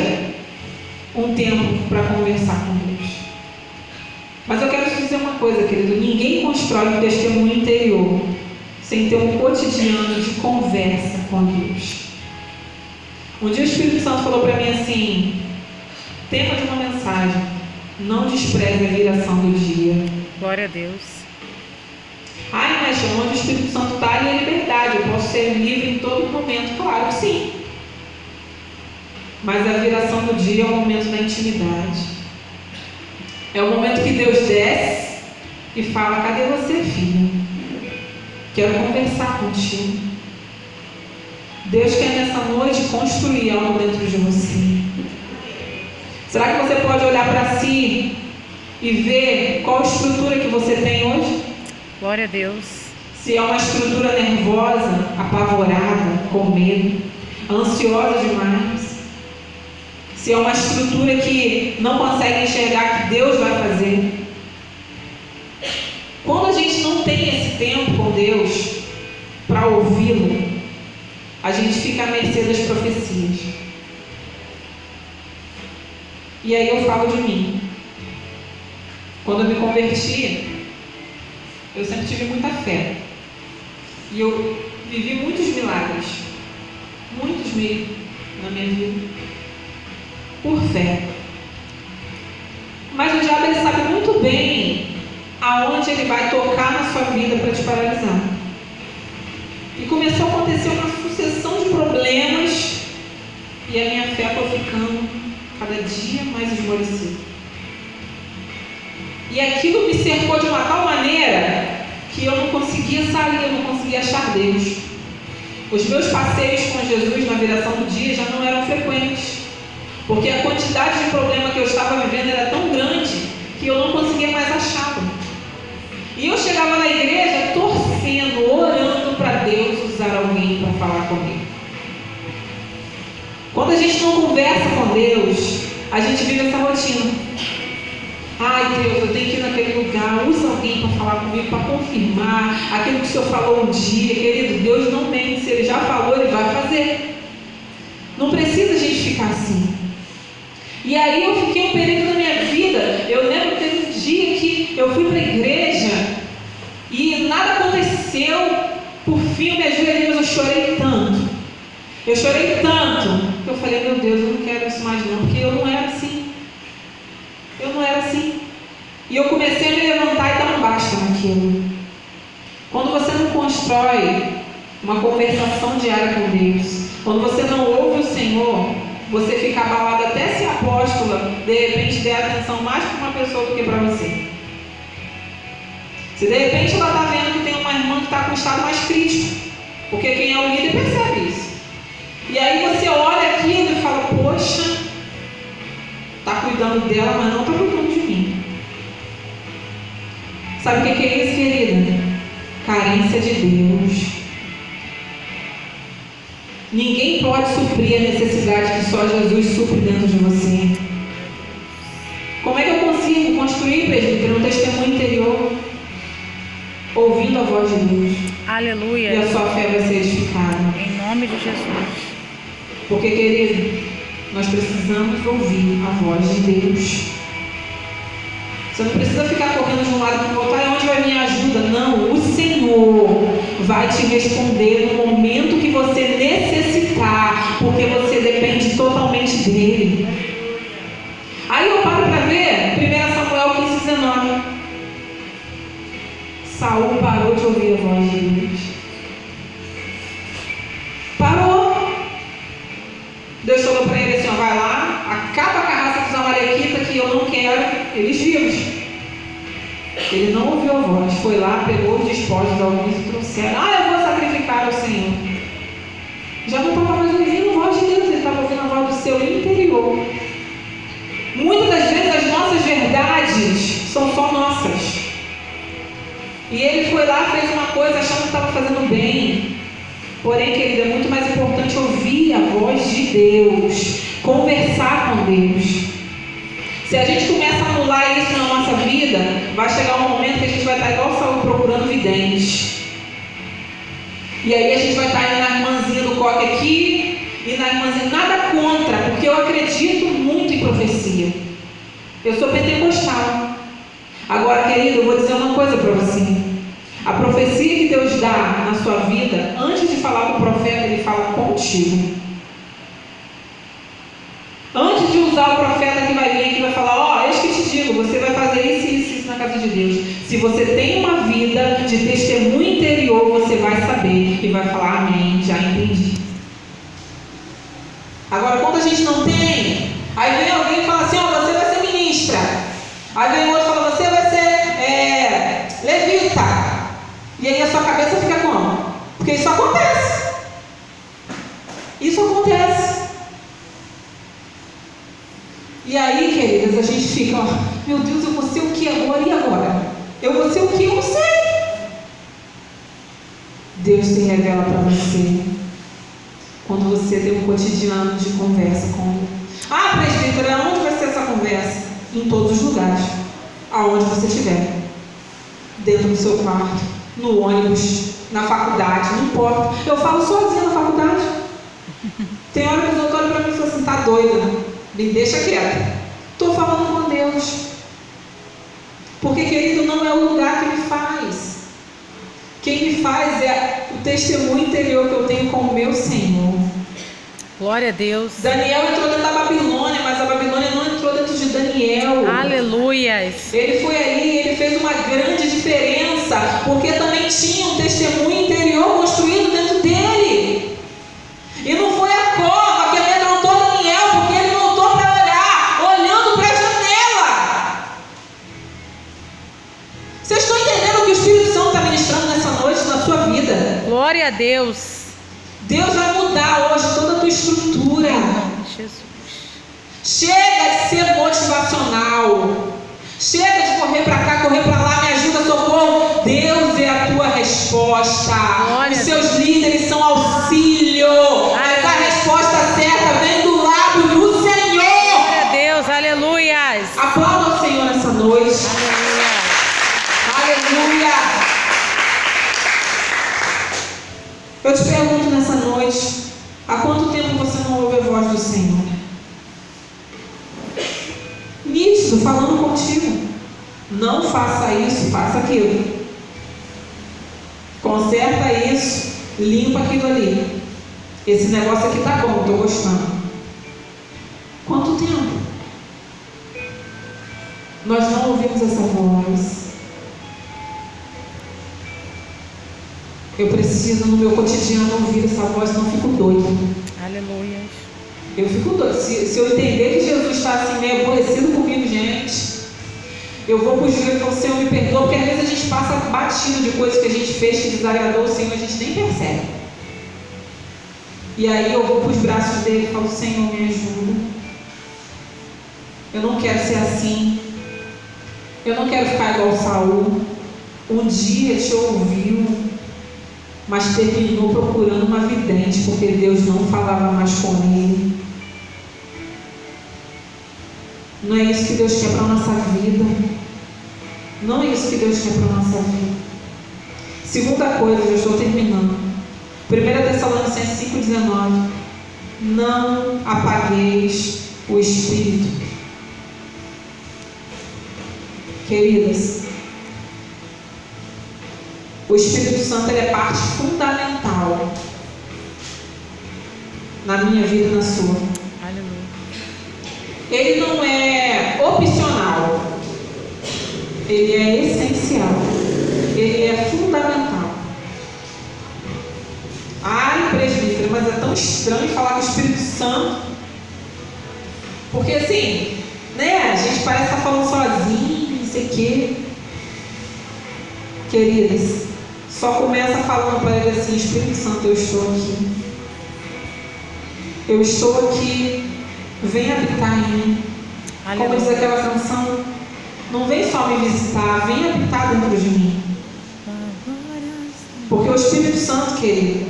um tempo para conversar com Deus. Mas eu quero te dizer uma coisa, querido. Ninguém constrói um testemunho interior sem ter um cotidiano de conversa com Deus. Um dia o Espírito Santo falou para mim assim, tema de uma mensagem: não despreze a viração do dia. Glória a Deus. Ai, mas onde o Espírito Santo está, ali é liberdade. Eu posso ser livre em todo momento. Claro que sim. Mas a viração do dia é o momento da intimidade. É o momento que Deus desce e fala: cadê você, filha? Quero conversar contigo. Deus quer nessa noite construir algo dentro de você. Será que você pode olhar para si e ver qual estrutura que você tem hoje? Glória a Deus. Se é uma estrutura nervosa, apavorada, com medo, ansiosa demais. Se é uma estrutura que não consegue enxergar que Deus vai fazer. Quando a gente não tem esse tempo com Deus para ouvi-lo, a gente fica à mercê das profecias. E aí eu falo de mim. Quando eu me converti, eu sempre tive muita fé. E eu vivi muitos milagres. Muitos mesmo na minha vida. Por fé. Mas o diabo, ele sabe muito bem aonde ele vai tocar na sua vida para te paralisar. E começou a acontecer uma sucessão de problemas e a minha fé foi ficando cada dia mais esmorecida. E aquilo me cercou de uma tal maneira que eu não conseguia sair, eu não conseguia achar Deus. Os meus passeios com Jesus na viração do dia já não eram frequentes, porque a quantidade de problema que eu estava vivendo era tão grande que eu não conseguia mais achá-lo. E eu chegava na igreja torcendo, orando para Deus usar alguém para falar comigo. Quando a gente não conversa com Deus, a gente vive essa rotina. Ai Deus, eu tenho que ir naquele lugar, usa alguém para falar comigo, para confirmar aquilo que o Senhor falou um dia. Querido, Deus não mente, se Ele já falou, Ele vai fazer. Não precisa a gente ficar assim. E aí eu fiquei um período da minha vida, eu lembro que teve um dia que eu fui para a igreja e nada aconteceu. Por fim eu me ajoelhei, mas eu chorei tanto. Eu chorei tanto que eu falei, meu Deus, eu não quero isso mais não, porque eu não era assim. Eu não era assim. E eu comecei a me levantar e dar um basta naquilo. Quando você não constrói uma conversação diária com Deus, quando você não ouve o Senhor, você fica abalado até se a apóstola de repente der atenção mais para uma pessoa do que para você. Se de repente ela está vendo que tem uma irmã que está com um estado mais crítico, porque quem é o líder percebe isso. E aí você olha aquilo e fala, poxa, está cuidando dela, mas não está cuidando de mim. Sabe o que é isso, querida? Carência de Deus. Ninguém pode suprir a necessidade que só Jesus supre dentro de você. Como é que eu consigo construir, presbítero, um testemunho interior? Ouvindo a voz de Deus. Aleluia. E a sua fé vai ser edificada. Em nome de Jesus. Porque, querido, nós precisamos ouvir a voz de Deus. Você não precisa ficar correndo de um lado para o outro. Onde vai minha ajuda? Não, o Senhor vai te responder no momento que você necessitar, porque você depende totalmente dEle. Aí eu paro para ver 1 Samuel 15:19. Saul parou de ouvir a voz de Deus. Parou. Deus falou para ele assim, ó, vai lá, acaba com a raça dos amalequitas que eu não quero eles vivos. Ele não ouviu a voz, foi lá, pegou os despojos de alguns e trouxeram. Eu vou sacrificar ao Senhor. Já não estava mais ouvindo a voz de Deus, ele estava ouvindo a voz do seu interior. Muitas das vezes as nossas verdades são só nossas. E ele foi lá, fez uma coisa achando que estava fazendo bem. Porém, querido, é muito mais importante ouvir a voz de Deus, conversar com Deus. Se a gente começa a anular isso na nossa vida, vai chegar um momento que a gente vai estar igual Saul procurando videntes. E aí a gente vai estar indo na irmãzinha do coque aqui, e na irmãzinha, nada contra, porque eu acredito muito em profecia. Eu sou pentecostal. Agora, querido, eu vou dizer uma coisa para você. A profecia que Deus dá na sua vida, antes de falar com o profeta, Ele fala contigo. Antes de usar o profeta que vai vir aqui e vai falar, eis que te digo, você vai fazer isso na casa de Deus. Se você tem uma vida de testemunho interior, você vai saber e vai falar, amém, já entendi. Agora, quando a gente não tem, aí vem alguém e fala assim, você vai ser ministra. Aí vem outro e fala, você vai ser levita. E aí a sua cabeça fica como? Porque isso acontece. Isso acontece. E aí, queridas, a gente fica, meu Deus, eu vou ser o que agora? E agora? Eu vou ser o que? Eu não sei. Deus se revela para você quando você tem um cotidiano de conversa com Ele. Presbítero, aonde vai ser essa conversa? Em todos os lugares. Aonde você estiver. Dentro do seu quarto, no ônibus, na faculdade, não importa. Eu falo sozinha na faculdade. Tem hora que os doutores para mim falam assim, tá doida, me deixa quieta. Estou falando com Deus. Porque, querido, não é o lugar que me faz. Quem me faz é o testemunho interior que eu tenho com o meu Senhor. Glória a Deus. Daniel entrou dentro da Babilônia, mas a Babilônia não entrou dentro de Daniel. Aleluias. Ele foi aí, ele fez uma grande diferença, porque também tinha um testemunho interior construído dentro dele. E não foi a cova que amedrontou Daniel, porque ele voltou para orar, olhando para a janela. Vocês estão entendendo o que o Espírito Santo está ministrando nessa noite na sua vida? Glória a Deus. Deus vai mudar hoje toda a tua estrutura. Em nome de Jesus. Chega de ser motivacional. Chega de correr para cá, correr para lá, me ajuda, socorro. Deus é a tua resposta. Glória. Os seus líderes são auxílio. Mas a resposta certa vem do lábio do Senhor. Glória a Deus. Aleluias. Aplauda o Senhor nessa noite. Aleluia. Aleluia. Eu te pergunto nessa noite, há quanto tempo você não ouve a voz do Senhor? Nítido, falando contigo. Não faça isso, faça aquilo. Conserta isso, limpa aquilo ali. Esse negócio aqui tá bom, estou gostando. Quanto tempo? Nós não ouvimos essa voz. Eu preciso no meu cotidiano ouvir essa voz, senão eu fico doido. Aleluia. Eu fico doido. Se eu entender que Jesus está assim meio aborrecido comigo, gente, eu vou para o joelho e falo, Senhor, me perdoa, porque às vezes a gente passa batido de coisas que a gente fez que desagradou o Senhor, a gente nem percebe. E aí eu vou para os braços dele e falo, Senhor, me ajuda. Eu não quero ser assim. Eu não quero ficar igual Saul. Um dia te ouviu, mas terminou procurando uma vidente, porque Deus não falava mais com ele. Não é isso que Deus quer para a nossa vida. Não é isso que Deus quer para a nossa vida. Segunda coisa, eu estou terminando. 1 Tessalonicenses 5,19. Não apagueis o Espírito. Queridas, o Espírito Santo ele é parte fundamental na minha vida e na sua. Aleluia. Ele não é opcional. Ele é essencial. Ele é fundamental. Ai, presbítero, mas é tão estranho falar com o Espírito Santo. Porque assim, né? A gente parece estar falando sozinho, não sei o quê. Queridas, só começa falando para ele assim, Espírito Santo, eu estou aqui. Eu estou aqui. Vem habitar em mim. Aleluia. Como diz aquela canção, não vem só me visitar, vem habitar dentro de mim. Porque o Espírito Santo, querido,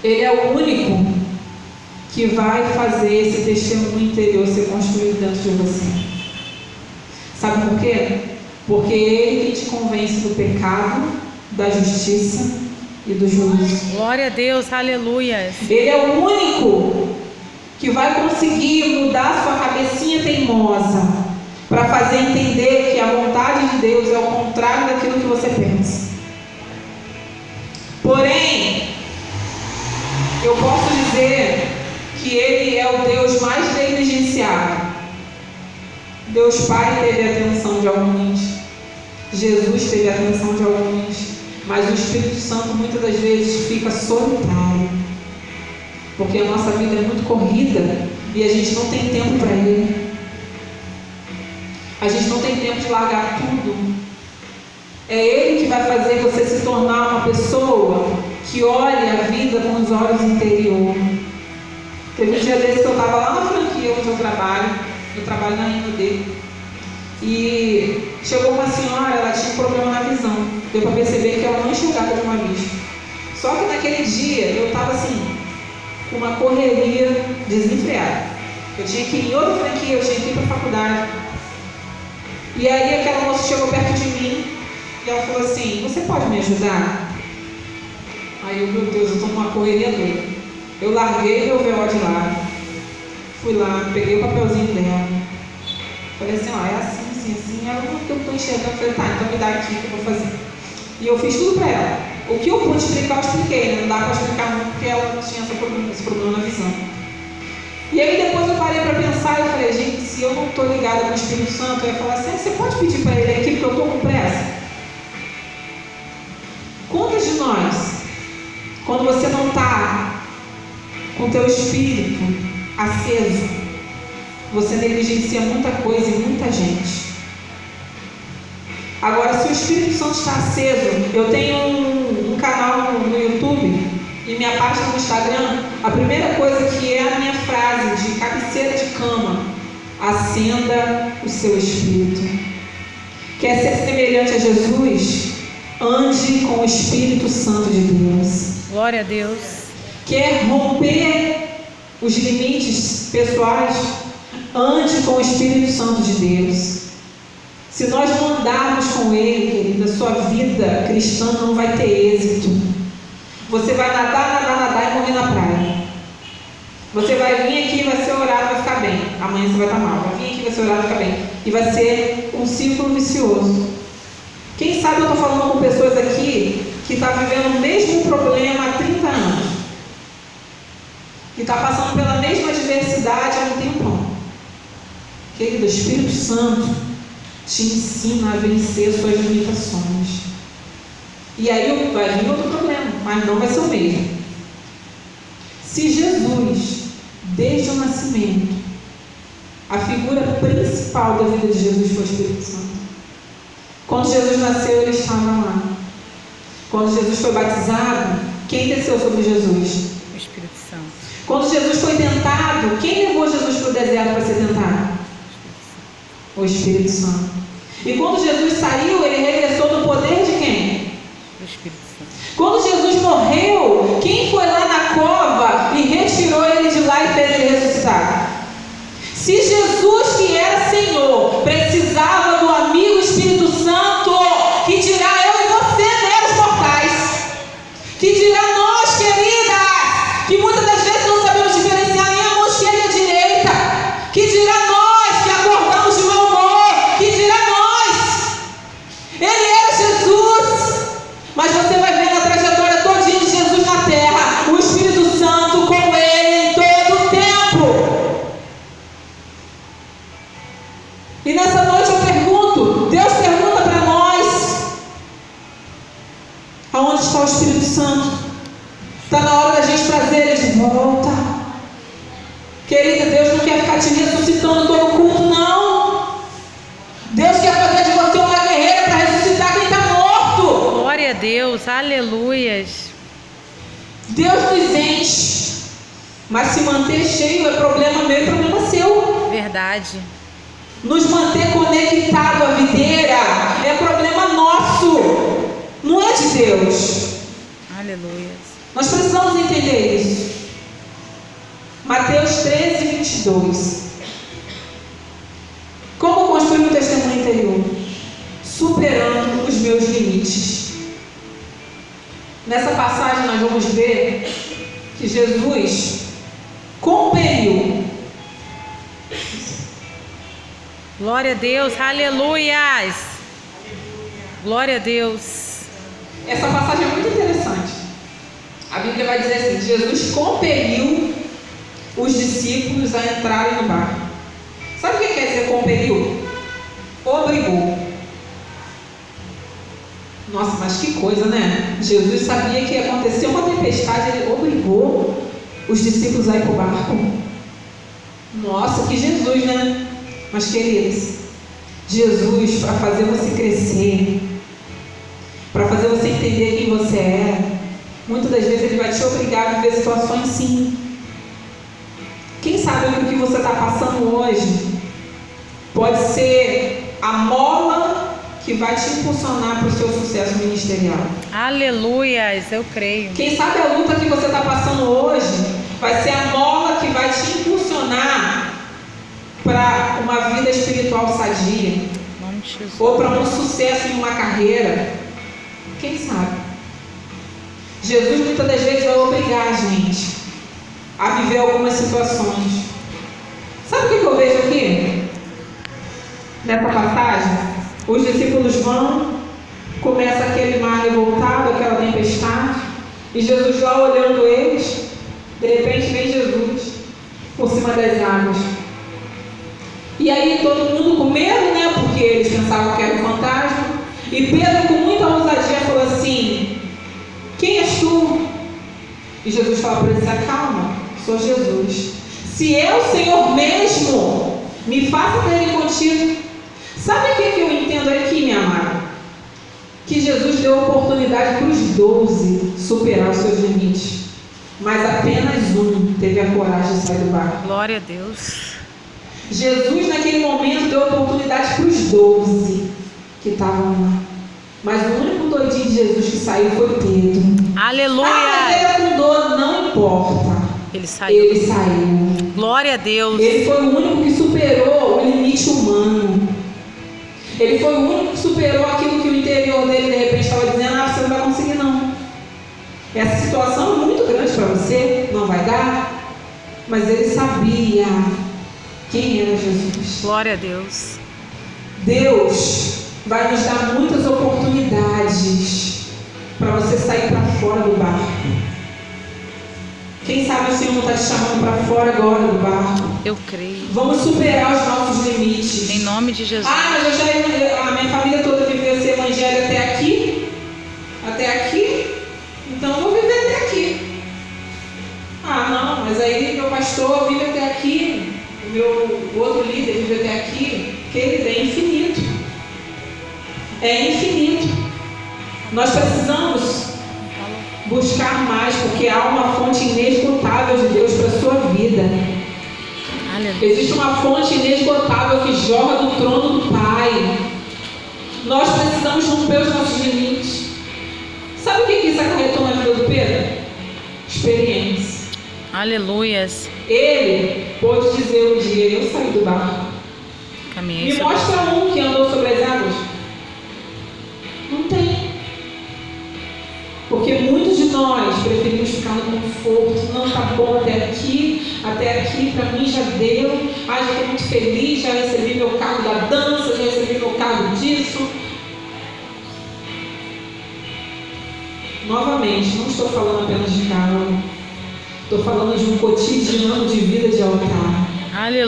ele é o único que vai fazer esse testemunho interior ser construído dentro de você. Sabe por quê? Porque ele que te convence do pecado, da justiça e do juízo. Glória a Deus, aleluia. Ele é o único que vai conseguir mudar sua cabecinha teimosa para fazer entender que a vontade de Deus é o contrário daquilo que você pensa. Porém, eu posso dizer que ele é o Deus mais negligenciado. Deus Pai teve a atenção de alguns, Jesus teve a atenção de alguns, mas o Espírito Santo muitas das vezes fica solitário, porque a nossa vida é muito corrida e a gente não tem tempo para ele. A gente não tem tempo de largar tudo. É ele que vai fazer você se tornar uma pessoa que olha a vida com os olhos interior. Teve um dia desse que eu estava lá na franquia onde eu trabalho na IND, e chegou uma senhora, ela tinha um problema na visão. Deu para perceber que ela não enxergava com uma vista. Só que naquele dia eu estava assim, com uma correria desenfreada. Eu tinha que ir em outra franquia, eu tinha que ir para a faculdade. E aí aquela moça chegou perto de mim e ela falou assim, você pode me ajudar? Aí eu, meu Deus, eu estou numa correria doida. Eu larguei meu véu de lado, fui lá, peguei o papelzinho dela, falei assim, ó, é assim, assim. Ela, não, porque eu estou enxergando. Eu falei, tá, então me dá aqui que eu vou fazer. E eu fiz tudo para ela. O que eu pude explicar, eu expliquei, né? Não dá para explicar muito porque ela tinha esse problema na visão. E aí depois eu parei para pensar e eu falei, gente, se eu não estou ligada com o Espírito Santo, eu ia falar assim, você pode pedir para ele aqui porque eu estou com pressa? Quantos de nós, quando você não está com o teu espírito aceso, você negligencia muita coisa e muita gente? Agora, se o Espírito Santo está aceso, eu tenho um canal no YouTube e minha página no Instagram, a primeira coisa que é a minha frase de cabeceira de cama: acenda o seu espírito. Quer ser semelhante a Jesus? Ande com o Espírito Santo de Deus. Glória a Deus. Quer romper os limites pessoais? Ande com o Espírito Santo de Deus. Se nós não andarmos com Ele, querida, sua vida cristã não vai ter êxito. Você vai nadar e morrer na praia. Você vai vir aqui, vai ser orado, vai ficar bem. Amanhã você vai estar mal. Vai vir aqui, vai ser orado, vai ficar bem. E vai ser um círculo vicioso. Quem sabe eu estou falando com pessoas aqui que estão vivendo o mesmo problema há 30 anos. Que está passando pela mesma adversidade há um tempão. Querido, o Espírito Santo te ensina a vencer suas limitações. E aí vai vir outro problema, mas não vai ser o mesmo. Se Jesus, desde o nascimento, a figura principal da vida de Jesus foi o Espírito Santo. Quando Jesus nasceu, ele estava lá. Quando Jesus foi batizado, quem desceu sobre Jesus? O Espírito Santo. Quando Jesus foi tentado, quem levou Jesus para o deserto para ser tentado? O Espírito Santo. E quando Jesus saiu, ele regressou no poder de quem? Do Espírito Santo. Quando Jesus morreu, quem foi lá na cova e retirou ele de lá e fez ele ressuscitar? Se Jesus, que era Senhor, precisava do amigo Espírito Santo, que dirá eu e você, meros mortais, que dirá nós, queridas, que muitas das vezes não sabemos diferenciar nem a mão esquerda e a direita, que dirá nós, que acordamos de mau humor, que dirá nós. Ele era Jesus, mas você vai ver na trajetória todinha de Jesus na terra, o Espírito Santo com ele em todo o tempo. E nessa noite eu pergunto, Deus pergunta para nós, aonde está o Espírito Santo? Está na hora da gente trazer ele de volta. Querida, Deus não quer ficar te ressuscitando todo culto, não. Deus quer fazer de você uma guerreira para ressuscitar quem está morto. Glória a Deus, aleluias. Deus nos enche, mas se manter cheio é problema meu e problema seu. Verdade. Nos manter conectado à videira é problema nosso, não é de Deus. Aleluia. Nós precisamos entender isso. Mateus 13, 22. Como construir um testemunho interior? Superando os meus limites. Nessa passagem nós vamos ver que Jesus compeliu. Glória a Deus, aleluias. Glória a Deus. Essa passagem é muito interessante. A Bíblia vai dizer assim: Jesus compeliu os discípulos a entrarem no barco. Sabe o que quer dizer compeliu? Obrigou. Nossa, mas que coisa, né? Jesus sabia que ia acontecer uma tempestade, ele obrigou os discípulos a ir para o barco. Nossa, que Jesus, né? Mas queridos, Jesus, para fazer você crescer, para fazer você entender quem você é, muitas das vezes ele vai te obrigar a viver situações sim. Quem sabe o que você está passando hoje pode ser a mola que vai te impulsionar para o seu sucesso ministerial. Aleluias, eu creio. Quem sabe a luta que você está passando hoje vai ser a mola que vai te impulsionar para uma vida espiritual sadia, ou para um sucesso em uma carreira. Quem sabe? Jesus muitas das vezes vai obrigar a gente a viver algumas situações. Sabe o que eu vejo aqui? nessa passagem, os discípulos vão, começa aquele mar revoltado, aquela tempestade, e Jesus lá olhando eles, de repente vem Jesus por cima das águas. E aí todo mundo com medo, né? Porque eles pensavam que era um fantasma. E Pedro, com muita ousadia, falou assim: quem és tu? E Jesus fala para eles: acalma, sou Jesus. Se é o Senhor mesmo, me faça ter ele contigo. Sabe o que eu entendo aqui, minha amada? Que Jesus deu oportunidade para os 12 superar os seus limites, mas apenas um teve a coragem de sair do barco. Glória a Deus. Jesus naquele momento deu oportunidade para os 12 que estavam lá, mas o único doidinho de Jesus que saiu foi Pedro. Aleluia. Mas ele afundou, não importa. Ele saiu. Ele saiu. Glória a Deus. Ele foi o único que superou o limite humano. Ele foi o único que superou aquilo que o interior dele de repente estava dizendo: ah, você não vai conseguir não. Essa situação é muito grande para você, não vai dar. Mas ele sabia quem era Jesus. Glória a Deus. Deus vai nos dar muitas oportunidades para você sair para fora do barco. Quem sabe o Senhor não está te chamando para fora agora do barco. Eu creio. Vamos superar os nossos limites. Em nome de Jesus. Ah, mas a minha família toda viveu esse evangelho até aqui. Até aqui. Então eu vou viver até aqui. Ah, não, mas aí meu pastor vive até aqui. O meu outro líder vive até aqui. Querido, é infinito. É infinito. Nós precisamos buscar mais, porque há uma fonte inesgotável de Deus para a sua vida. Aleluia. Existe uma fonte inesgotável que jorra do trono do Pai. Nós precisamos romper os nossos limites. Sabe o que isso acarretou na vida do Pedro? Experiência. Aleluias. Ele pôde dizer um dia: eu saí do barco. Caminhei Me sobre mostra um que andou sobre as águas. Não tem. Porque muitos de nós preferimos ficar no conforto. Não, tá bom até aqui para mim já deu. Ah, já estou muito feliz, já recebi meu cargo da dança, já recebi meu cargo disso. Novamente, não estou falando apenas de cargo, estou falando de um cotidiano de vida de altar. Aleluia.